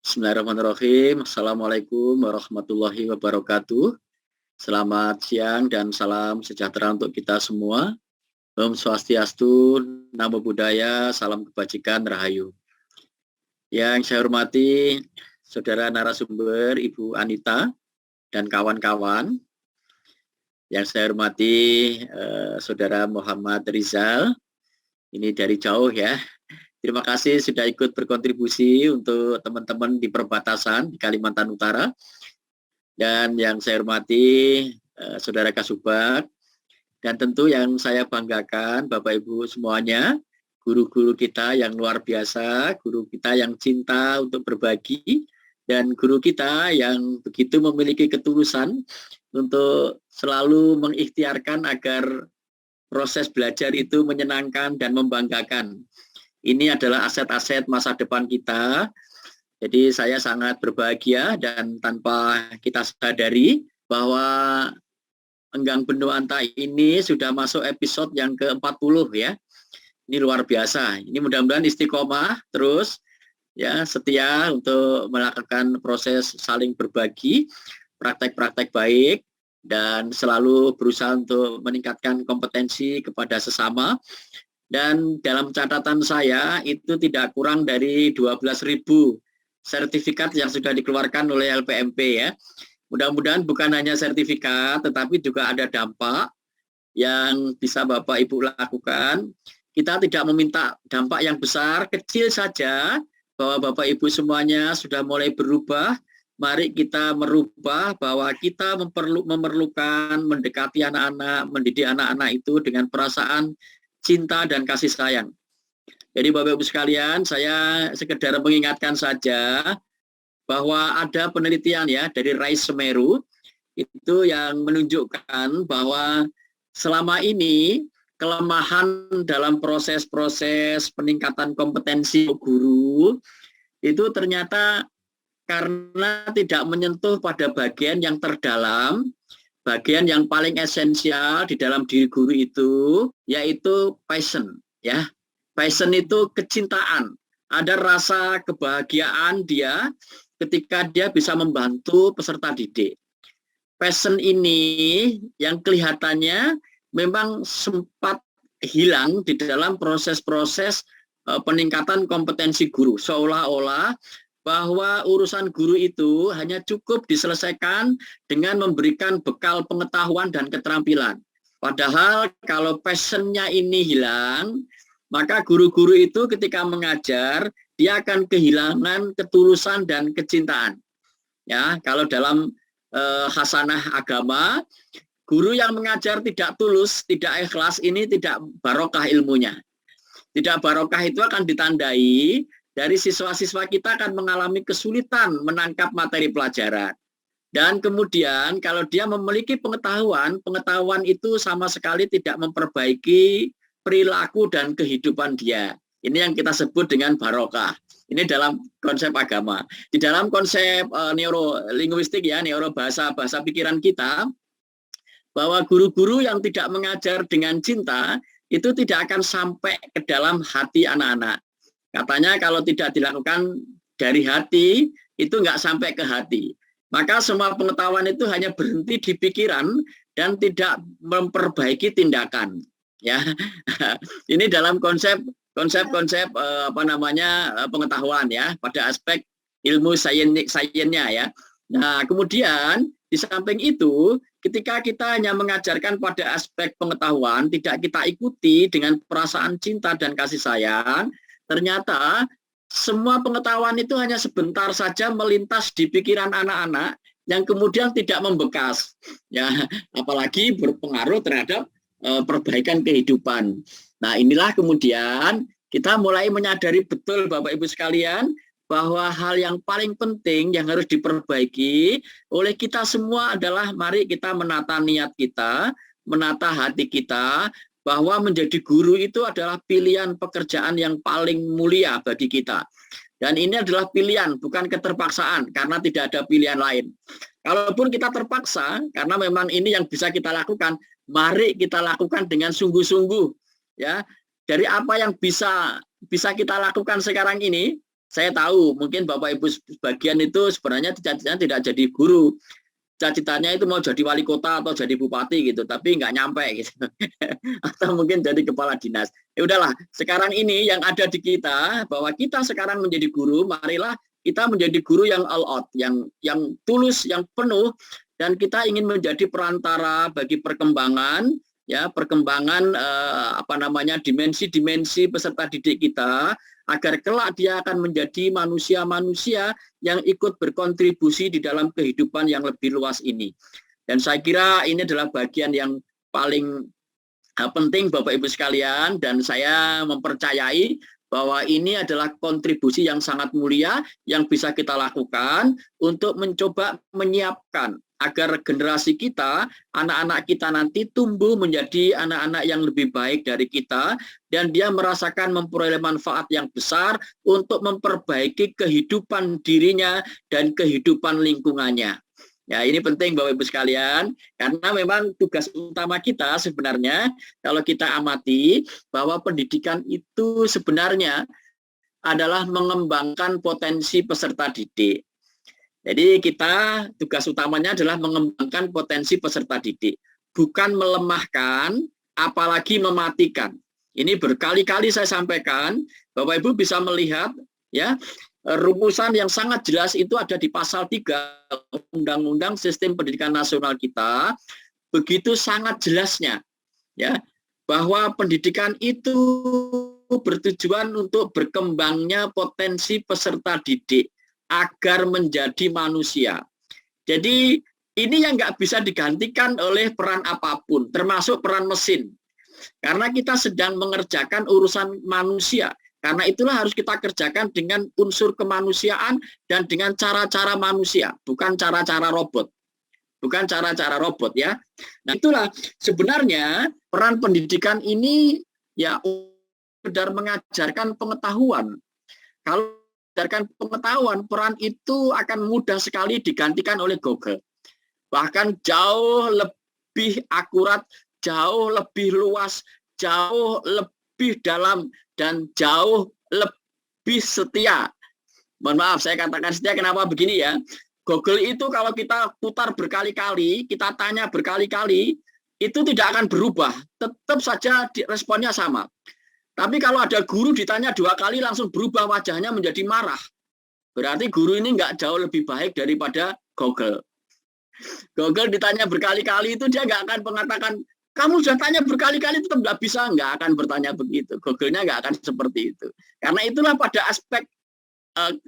Bismillahirrahmanirrahim. Assalamualaikum warahmatullahi wabarakatuh. Selamat siang dan salam sejahtera untuk kita semua. Om Swastiastu, Namo Buddhaya, salam kebajikan, Rahayu. Yang saya hormati Saudara narasumber Ibu Anita dan kawan-kawan. Yang saya hormati Saudara Muhammad Rizal. Ini dari jauh ya. Terima kasih sudah ikut berkontribusi untuk teman-teman di perbatasan di Kalimantan Utara. Dan yang saya hormati Saudara Kasubag. Dan tentu yang saya banggakan Bapak Ibu semuanya, guru-guru kita yang luar biasa, guru kita yang cinta untuk berbagi, dan guru kita yang begitu memiliki ketulusan untuk selalu mengikhtiarkan agar proses belajar itu menyenangkan dan membanggakan. Ini adalah aset-aset masa depan kita. Jadi saya sangat berbahagia dan tanpa kita sadari bahwa Enggang Bendo Anta ini sudah masuk episode yang ke-40 ya. Ini luar biasa. Ini mudah-mudahan istiqomah terus ya, setia untuk melakukan proses saling berbagi, praktek-praktek baik dan selalu berusaha untuk meningkatkan kompetensi kepada sesama. Dan dalam catatan saya itu tidak kurang dari 12.000 sertifikat yang sudah dikeluarkan oleh LPMP ya. Mudah-mudahan bukan hanya sertifikat tetapi juga ada dampak yang bisa Bapak Ibu lakukan. Kita tidak meminta dampak yang besar, kecil saja bahwa Bapak Ibu semuanya sudah mulai berubah. Mari kita merubah bahwa kita memerlukan mendekati anak-anak, mendidik anak-anak itu dengan perasaan cinta dan kasih sayang. Jadi Bapak Ibu sekalian, saya sekedar mengingatkan saja bahwa ada penelitian ya dari RISE Semeru itu yang menunjukkan bahwa selama ini kelemahan dalam proses-proses peningkatan kompetensi guru itu ternyata karena tidak menyentuh pada bagian yang terdalam, bagian yang paling esensial di dalam diri guru itu, yaitu passion. Ya, passion itu kecintaan. Ada rasa kebahagiaan dia ketika dia bisa membantu peserta didik. Passion ini yang kelihatannya memang sempat hilang di dalam proses-proses peningkatan kompetensi guru. Seolah-olah bahwa urusan guru itu hanya cukup diselesaikan dengan memberikan bekal pengetahuan dan keterampilan. Padahal kalau passionnya ini hilang, maka guru-guru itu ketika mengajar, dia akan kehilangan ketulusan dan kecintaan. Ya, kalau dalam hasanah agama, guru yang mengajar tidak tulus, tidak ikhlas, ini tidak barokah ilmunya. Tidak barokah itu akan ditandai dari siswa-siswa kita akan mengalami kesulitan menangkap materi pelajaran. Dan kemudian kalau dia memiliki pengetahuan, pengetahuan itu sama sekali tidak memperbaiki perilaku dan kehidupan dia. Ini yang kita sebut dengan barokah. Ini dalam konsep agama. Di dalam konsep neurolinguistik ya, neurobahasa pikiran kita, bahwa guru-guru yang tidak mengajar dengan cinta itu tidak akan sampai ke dalam hati anak-anak. Katanya kalau tidak dilakukan dari hati, itu nggak sampai ke hati. Maka semua pengetahuan itu hanya berhenti di pikiran dan tidak memperbaiki tindakan. Ya, ini dalam konsep pengetahuan ya, pada aspek ilmu sainsnya ya. Nah, kemudian di samping itu, ketika kita hanya mengajarkan pada aspek pengetahuan, tidak kita ikuti dengan perasaan cinta dan kasih sayang, ternyata semua pengetahuan itu hanya sebentar saja melintas di pikiran anak-anak yang kemudian tidak membekas, ya, apalagi berpengaruh terhadap perbaikan kehidupan. Nah, inilah kemudian kita mulai menyadari betul Bapak Ibu sekalian bahwa hal yang paling penting yang harus diperbaiki oleh kita semua adalah mari kita menata niat kita, menata hati kita, bahwa menjadi guru itu adalah pilihan pekerjaan yang paling mulia bagi kita. Dan ini adalah pilihan, bukan keterpaksaan, karena tidak ada pilihan lain. Kalaupun kita terpaksa, karena memang ini yang bisa kita lakukan, mari kita lakukan dengan sungguh-sungguh. Ya, dari apa yang bisa kita lakukan sekarang ini, Saya tahu mungkin Bapak Ibu sebagian itu sebenarnya cita-citanya tidak jadi guru. Cita-citanya itu mau jadi wali kota atau jadi bupati gitu, tapi nggak nyampe gitu. Atau mungkin jadi kepala dinas. Ya udahlah, sekarang ini yang ada di kita, bahwa kita sekarang menjadi guru, marilah kita menjadi guru yang all out, yang tulus, yang penuh, dan kita ingin menjadi perantara bagi perkembangan, ya, perkembangan dimensi-dimensi peserta didik kita, agar kelak dia akan menjadi manusia-manusia yang ikut berkontribusi di dalam kehidupan yang lebih luas ini. Dan saya kira ini adalah bagian yang paling penting Bapak Ibu sekalian, dan saya mempercayai bahwa ini adalah kontribusi yang sangat mulia yang bisa kita lakukan untuk mencoba menyiapkan agar generasi kita, anak-anak kita nanti tumbuh menjadi anak-anak yang lebih baik dari kita, dan dia merasakan memperoleh manfaat yang besar untuk memperbaiki kehidupan dirinya dan kehidupan lingkungannya. Ya, ini penting Bapak Ibu sekalian, karena memang tugas utama kita sebenarnya, kalau kita amati, bahwa pendidikan itu sebenarnya adalah mengembangkan potensi peserta didik. Jadi kita tugas utamanya adalah mengembangkan potensi peserta didik, bukan melemahkan, apalagi mematikan. Ini berkali-kali saya sampaikan, Bapak Ibu bisa melihat, ya, rumusan yang sangat jelas itu ada di pasal 3 Undang-Undang Sistem Pendidikan Nasional kita, begitu sangat jelasnya, ya, bahwa pendidikan itu bertujuan untuk berkembangnya potensi peserta didik agar menjadi manusia. Jadi ini yang nggak bisa digantikan oleh peran apapun, termasuk peran mesin. Karena kita sedang mengerjakan urusan manusia. Karena itulah harus kita kerjakan dengan unsur kemanusiaan dan dengan cara-cara manusia, bukan cara-cara robot. Bukan cara-cara robot, ya. Nah, itulah sebenarnya peran pendidikan ini ya sekedar mengajarkan pengetahuan. Kalau mengajarkan pengetahuan, peran itu akan mudah sekali digantikan oleh Google. Bahkan jauh lebih akurat, jauh lebih luas, jauh lebih dalam, dan jauh lebih setia. Mohon maaf, saya katakan setia kenapa begini ya. Google itu kalau kita putar berkali-kali, kita tanya berkali-kali, itu tidak akan berubah. Tetap saja responnya sama. Tapi kalau ada guru ditanya 2 kali langsung berubah wajahnya menjadi marah. Berarti guru ini nggak jauh lebih baik daripada Google. Google ditanya berkali-kali itu dia nggak akan mengatakan, kamu sudah tanya berkali-kali tetap nggak bisa, nggak akan bertanya begitu. Google-nya nggak akan seperti itu. Karena itulah pada aspek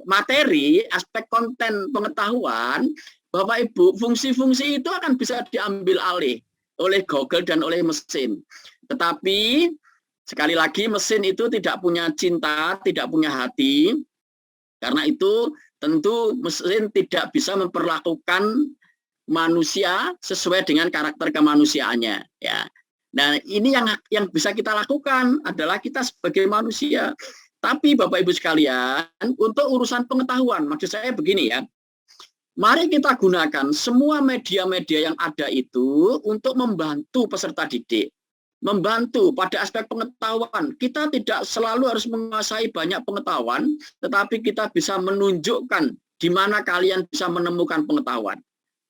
materi, aspek konten pengetahuan, Bapak Ibu, fungsi-fungsi itu akan bisa diambil alih oleh Google dan oleh mesin. Tetapi sekali lagi mesin itu tidak punya cinta, tidak punya hati. Karena itu tentu mesin tidak bisa memperlakukan manusia sesuai dengan karakter kemanusiaannya, ya. Nah, ini yang bisa kita lakukan adalah kita sebagai manusia. Tapi Bapak Ibu sekalian, untuk urusan pengetahuan, maksud saya begini ya. Mari kita gunakan semua media-media yang ada itu untuk membantu peserta didik. Membantu pada aspek pengetahuan. Kita tidak selalu harus menguasai banyak pengetahuan, tetapi kita bisa menunjukkan di mana kalian bisa menemukan pengetahuan.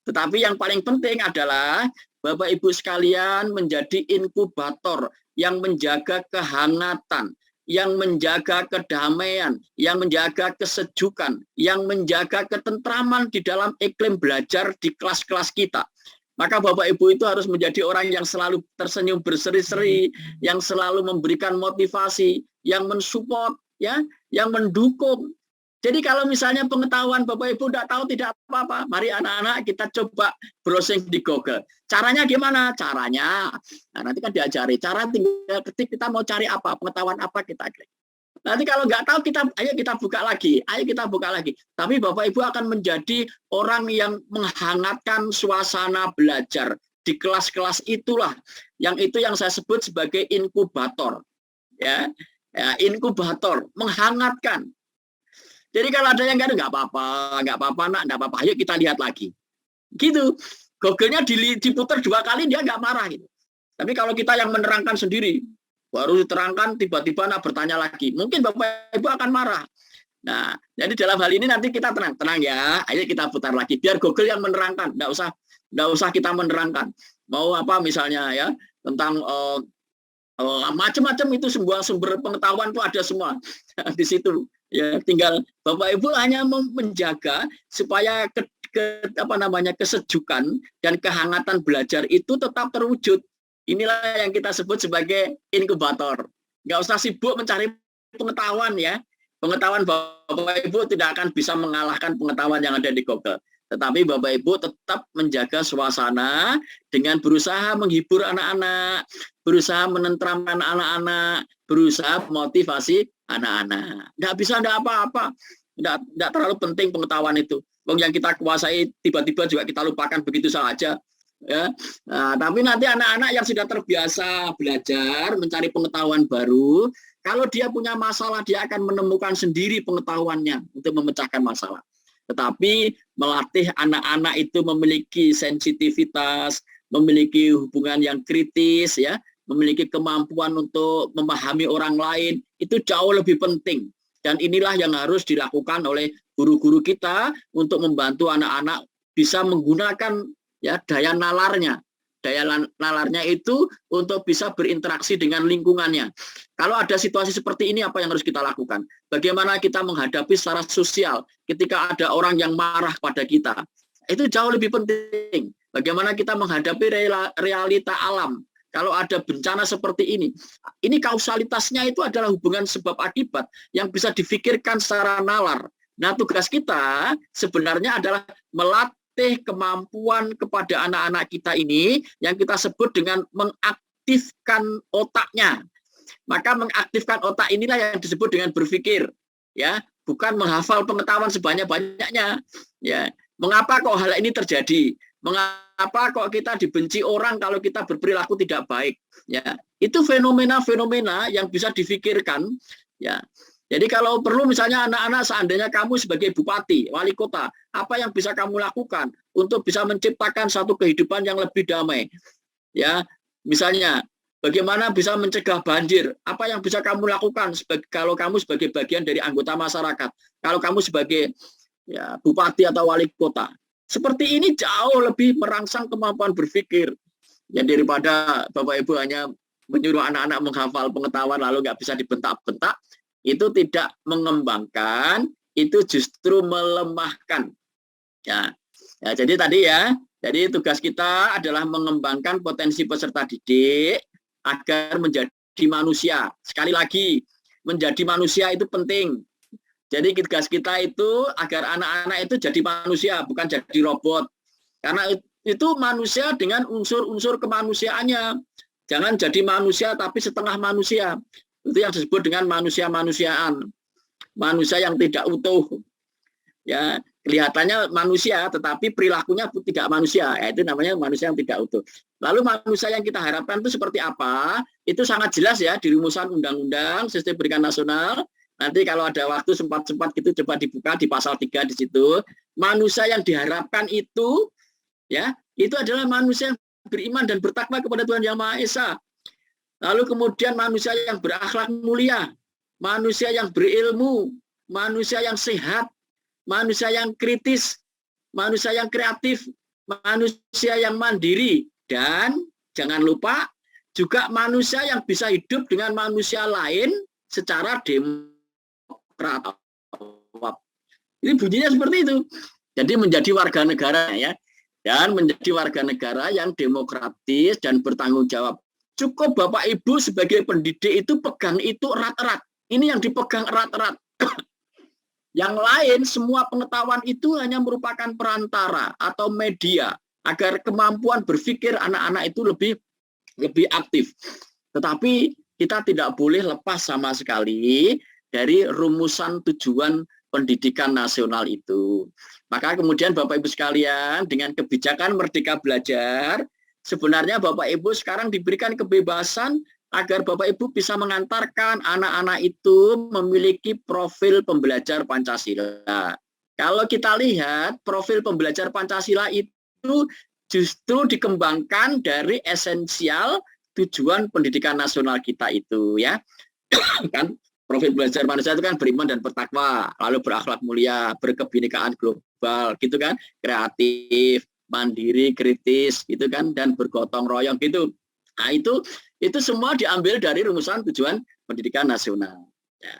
Tetapi yang paling penting adalah Bapak Ibu sekalian menjadi inkubator yang menjaga kehangatan, yang menjaga kedamaian, yang menjaga kesejukan, yang menjaga ketentraman di dalam iklim belajar di kelas-kelas kita. Maka Bapak Ibu itu harus menjadi orang yang selalu tersenyum berseri-seri, yang selalu memberikan motivasi, yang mensupport, ya, yang mendukung. Jadi kalau misalnya pengetahuan Bapak Ibu tidak tahu, tidak apa-apa. Mari anak-anak kita coba browsing di Google. Caranya gimana? Caranya, nah nanti kan diajari. Cara tinggal ketik kita mau cari apa, pengetahuan apa kita klik. Nanti kalau nggak tahu ayo kita buka lagi, ayo kita buka lagi. Tapi Bapak Ibu akan menjadi orang yang menghangatkan suasana belajar di kelas-kelas itulah. Yang itu yang saya sebut sebagai inkubator, ya, inkubator, menghangatkan. Jadi kalau ada yang nggak apa-apa nak, nggak apa-apa, ayo kita lihat lagi. Gitu. Google-nya diputar 2 kali dia nggak marah gitu. Tapi kalau kita yang menerangkan sendiri, baru diterangkan tiba-tiba nak bertanya lagi, mungkin Bapak Ibu akan marah. Nah, jadi dalam hal ini nanti kita tenang ya. Ayo kita putar lagi biar Google yang menerangkan. Enggak usah kita menerangkan. Mau apa misalnya ya tentang macam-macam itu sebuah sumber pengetahuan itu ada semua di situ. Ya, tinggal Bapak Ibu hanya menjaga supaya kesejukan dan kehangatan belajar itu tetap terwujud. Inilah yang kita sebut sebagai inkubator. Nggak usah sibuk mencari pengetahuan ya. Pengetahuan Bapak Ibu tidak akan bisa mengalahkan pengetahuan yang ada di Google. Tetapi Bapak Ibu tetap menjaga suasana dengan berusaha menghibur anak-anak, berusaha menenteramkan anak-anak, berusaha motivasi anak-anak. Nggak bisa, nggak apa-apa. Nggak terlalu penting pengetahuan itu. Yang kita kuasai tiba-tiba juga kita lupakan begitu saja. Ya. Nah, tapi nanti anak-anak yang sudah terbiasa belajar, mencari pengetahuan baru, kalau dia punya masalah, dia akan menemukan sendiri pengetahuannya untuk memecahkan masalah. Tetapi melatih anak-anak itu memiliki sensitivitas, memiliki hubungan yang kritis, ya, memiliki kemampuan untuk memahami orang lain, itu jauh lebih penting. Dan inilah yang harus dilakukan oleh guru-guru kita untuk membantu anak-anak bisa menggunakan ya daya nalarnya. Daya nalarnya itu untuk bisa berinteraksi dengan lingkungannya. Kalau ada situasi seperti ini, apa yang harus kita lakukan? Bagaimana kita menghadapi secara sosial ketika ada orang yang marah pada kita? Itu jauh lebih penting. Bagaimana kita menghadapi realita alam? Kalau ada bencana seperti ini kausalitasnya itu adalah hubungan sebab akibat yang bisa difikirkan secara nalar. Nah, tugas kita sebenarnya adalah melatih kemampuan kepada anak-anak kita ini yang kita sebut dengan mengaktifkan otaknya. Maka mengaktifkan otak inilah yang disebut dengan berpikir, ya, bukan menghafal pengetahuan sebanyak-banyaknya. Ya, mengapa kok hal ini terjadi? Mengapa kok kita dibenci orang kalau kita berperilaku tidak baik? Ya, itu fenomena-fenomena yang bisa difikirkan. Ya, jadi kalau perlu misalnya anak-anak seandainya kamu sebagai bupati, wali kota, apa yang bisa kamu lakukan untuk bisa menciptakan satu kehidupan yang lebih damai? Ya, misalnya bagaimana bisa mencegah banjir? Apa yang bisa kamu lakukan kalau kamu sebagai bagian dari anggota masyarakat? Kalau kamu sebagai ya, bupati atau wali kota? Seperti ini jauh lebih merangsang kemampuan berpikir. Ya, daripada Bapak Ibu hanya menyuruh anak-anak menghafal pengetahuan lalu nggak bisa dibentak-bentak, itu tidak mengembangkan, itu justru melemahkan. Ya, jadi tadi ya, jadi tugas kita adalah mengembangkan potensi peserta didik agar menjadi manusia. Sekali lagi, menjadi manusia itu penting. Jadi tugas kita itu agar anak-anak itu jadi manusia, bukan jadi robot. Karena itu manusia dengan unsur-unsur kemanusiaannya. Jangan jadi manusia tapi setengah manusia. Itu yang disebut dengan manusia-manusiaan. Manusia yang tidak utuh. Ya, kelihatannya manusia tetapi perilakunya tidak manusia. Ya, itu namanya manusia yang tidak utuh. Lalu manusia yang kita harapkan itu seperti apa? Itu sangat jelas ya di rumusan undang-undang sistem pendidikan nasional. Nanti kalau ada waktu sempat-sempat gitu coba dibuka di pasal 3 di situ. Manusia yang diharapkan itu ya, itu adalah manusia yang beriman dan bertakwa kepada Tuhan Yang Maha Esa. Lalu kemudian manusia yang berakhlak mulia, manusia yang berilmu, manusia yang sehat, manusia yang kritis, manusia yang kreatif, manusia yang mandiri, dan jangan lupa juga manusia yang bisa hidup dengan manusia lain secara demokratis. Ini bunyinya seperti itu. Jadi menjadi warga negara ya, dan menjadi warga negara yang demokratis dan bertanggung jawab. Cukup Bapak Ibu sebagai pendidik itu pegang itu erat-erat. Ini yang dipegang erat-erat. Yang lain semua pengetahuan itu hanya merupakan perantara atau media agar kemampuan berpikir anak-anak itu lebih aktif. Tetapi kita tidak boleh lepas sama sekali dari rumusan tujuan pendidikan nasional itu. Maka kemudian Bapak Ibu sekalian dengan kebijakan Merdeka Belajar, sebenarnya Bapak Ibu sekarang diberikan kebebasan agar Bapak Ibu bisa mengantarkan anak-anak itu memiliki profil pembelajar Pancasila. Kalau kita lihat profil pembelajar Pancasila itu justru dikembangkan dari esensial tujuan pendidikan nasional kita itu ya. Kan Profil belajar manusia itu kan beriman dan bertakwa, lalu berakhlak mulia, berkebinekaan global, gitu kan, kreatif, mandiri, kritis, gitu kan, dan bergotong royong gitu. Nah itu semua diambil dari rumusan tujuan pendidikan nasional. Ya,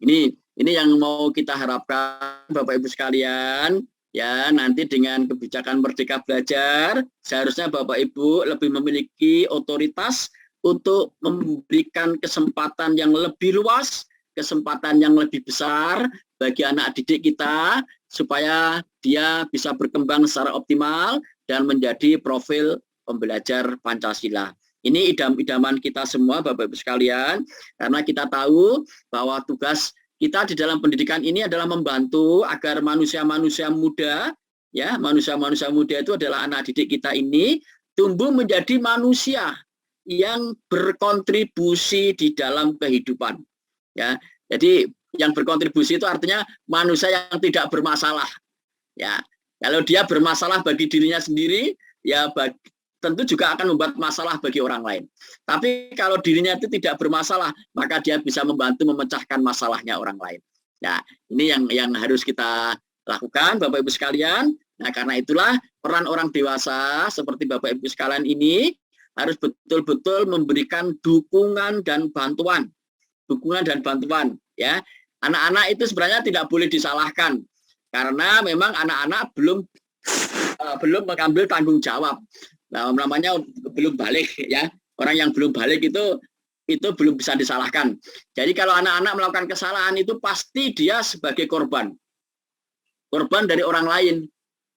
ini yang mau kita harapkan Bapak Ibu sekalian. Ya, nanti dengan kebijakan Merdeka Belajar, seharusnya Bapak Ibu lebih memiliki otoritas untuk memberikan kesempatan yang lebih luas, kesempatan yang lebih besar bagi anak didik kita, supaya dia bisa berkembang secara optimal dan menjadi profil pembelajar Pancasila. Ini idam-idaman kita semua Bapak Ibu sekalian, karena kita tahu bahwa tugas kita di dalam pendidikan ini adalah membantu agar manusia-manusia muda, ya, manusia-manusia muda itu adalah anak didik kita ini tumbuh menjadi manusia yang berkontribusi di dalam kehidupan. Ya, jadi yang berkontribusi itu artinya manusia yang tidak bermasalah. Ya, kalau dia bermasalah bagi dirinya sendiri, ya tentu juga akan membuat masalah bagi orang lain. Tapi kalau dirinya itu tidak bermasalah, maka dia bisa membantu memecahkan masalahnya orang lain. Nah, ini yang harus kita lakukan, Bapak Ibu sekalian. Nah, karena itulah peran orang dewasa seperti Bapak Ibu sekalian ini harus betul-betul memberikan dukungan dan bantuan. Dukungan dan bantuan, ya. Anak-anak itu sebenarnya tidak boleh disalahkan karena memang anak-anak belum mengambil tanggung jawab. Nah, namanya belum balik, ya. Orang yang belum balik itu belum bisa disalahkan. Jadi kalau anak-anak melakukan kesalahan itu pasti dia sebagai korban dari orang lain.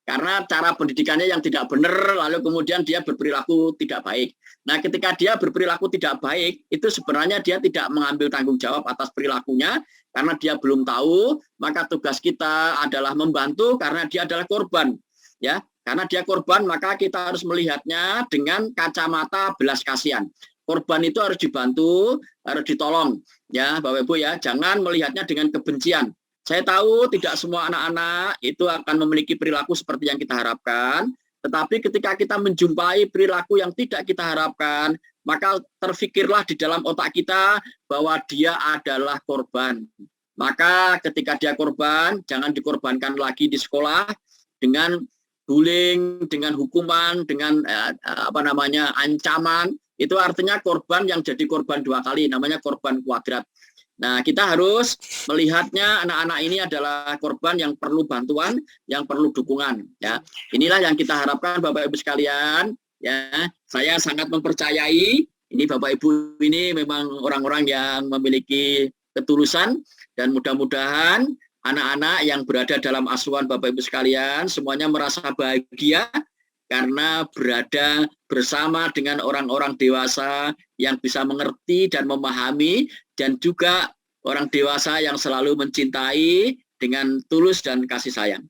Karena cara pendidikannya yang tidak benar, lalu kemudian dia berperilaku tidak baik. Nah, ketika dia berperilaku tidak baik, itu sebenarnya dia tidak mengambil tanggung jawab atas perilakunya, karena dia belum tahu, maka tugas kita adalah membantu karena dia adalah korban. Ya, karena dia korban, maka kita harus melihatnya dengan kacamata belas kasihan. Korban itu harus dibantu, harus ditolong. Ya, Bapak Ibu ya, jangan melihatnya dengan kebencian. Saya tahu tidak semua anak-anak itu akan memiliki perilaku seperti yang kita harapkan, tetapi ketika kita menjumpai perilaku yang tidak kita harapkan, maka terfikirlah di dalam otak kita bahwa dia adalah korban. Maka ketika dia korban, jangan dikorbankan lagi di sekolah dengan bullying, dengan hukuman, dengan ancaman. Itu artinya korban yang jadi korban dua kali, namanya korban kuadrat. Nah, kita harus melihatnya anak-anak ini adalah korban yang perlu bantuan, yang perlu dukungan. Ya, inilah yang kita harapkan Bapak Ibu sekalian. Ya, saya sangat mempercayai ini Bapak Ibu ini memang orang-orang yang memiliki ketulusan dan mudah-mudahan anak-anak yang berada dalam asuhan Bapak Ibu sekalian semuanya merasa bahagia karena berada bersama dengan orang-orang dewasa yang bisa mengerti dan memahami, dan juga orang dewasa yang selalu mencintai dengan tulus dan kasih sayang.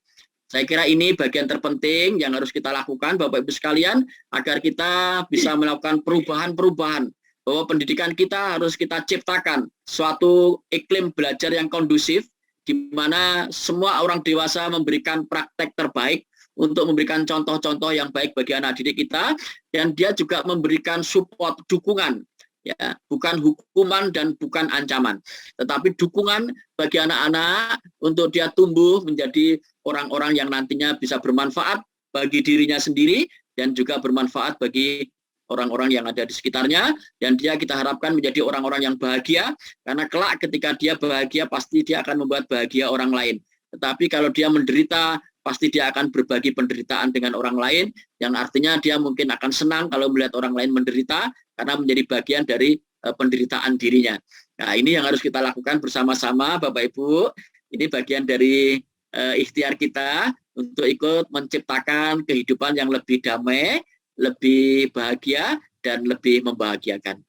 Saya kira ini bagian terpenting yang harus kita lakukan Bapak Ibu sekalian agar kita bisa melakukan perubahan-perubahan, bahwa pendidikan kita harus kita ciptakan suatu iklim belajar yang kondusif di mana semua orang dewasa memberikan praktek terbaik untuk memberikan contoh-contoh yang baik bagi anak didik kita, dan dia juga memberikan support, dukungan, ya, bukan hukuman dan bukan ancaman, tetapi dukungan bagi anak-anak untuk dia tumbuh menjadi orang-orang yang nantinya bisa bermanfaat bagi dirinya sendiri dan juga bermanfaat bagi orang-orang yang ada di sekitarnya, dan dia kita harapkan menjadi orang-orang yang bahagia, karena kelak ketika dia bahagia pasti dia akan membuat bahagia orang lain. Tetapi kalau dia menderita, pasti dia akan berbagi penderitaan dengan orang lain, yang artinya dia mungkin akan senang kalau melihat orang lain menderita karena menjadi bagian dari penderitaan dirinya. Nah, ini yang harus kita lakukan bersama-sama Bapak Ibu. Ini bagian dari ikhtiar kita untuk ikut menciptakan kehidupan yang lebih damai, lebih bahagia, dan lebih membahagiakan.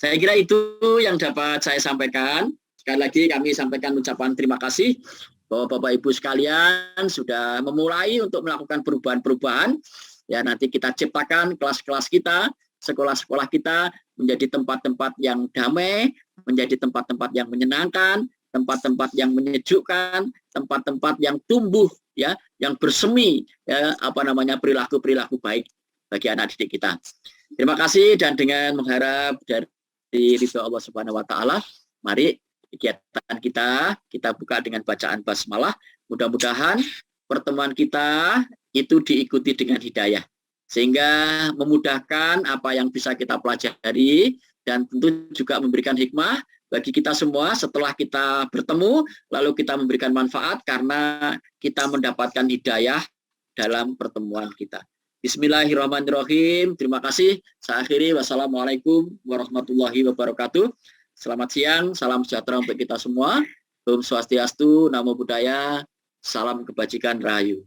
Saya kira itu yang dapat saya sampaikan. Sekali lagi kami sampaikan ucapan terima kasih bahwa Bapak Ibu sekalian sudah memulai untuk melakukan perubahan-perubahan. Ya, nanti kita ciptakan kelas-kelas kita, sekolah-sekolah kita menjadi tempat-tempat yang damai, menjadi tempat-tempat yang menyenangkan, tempat-tempat yang menyejukkan, tempat-tempat yang tumbuh, ya, yang bersemi, ya, perilaku-perilaku baik bagi anak didik kita. Terima kasih, dan dengan mengharap dari ridho Allah Subhanahu wa taala, mari kegiatan kita buka dengan bacaan basmalah. Mudah-mudahan pertemuan kita itu diikuti dengan hidayah, sehingga memudahkan apa yang bisa kita pelajari dan tentu juga memberikan hikmah bagi kita semua setelah kita bertemu, lalu kita memberikan manfaat karena kita mendapatkan hidayah dalam pertemuan kita. Bismillahirrahmanirrahim. Terima kasih. Saya akhiri. Wassalamualaikum warahmatullahi wabarakatuh. Selamat siang. Salam sejahtera untuk kita semua. Om Swastiastu, Namo Buddhaya. Salam kebajikan rahayu.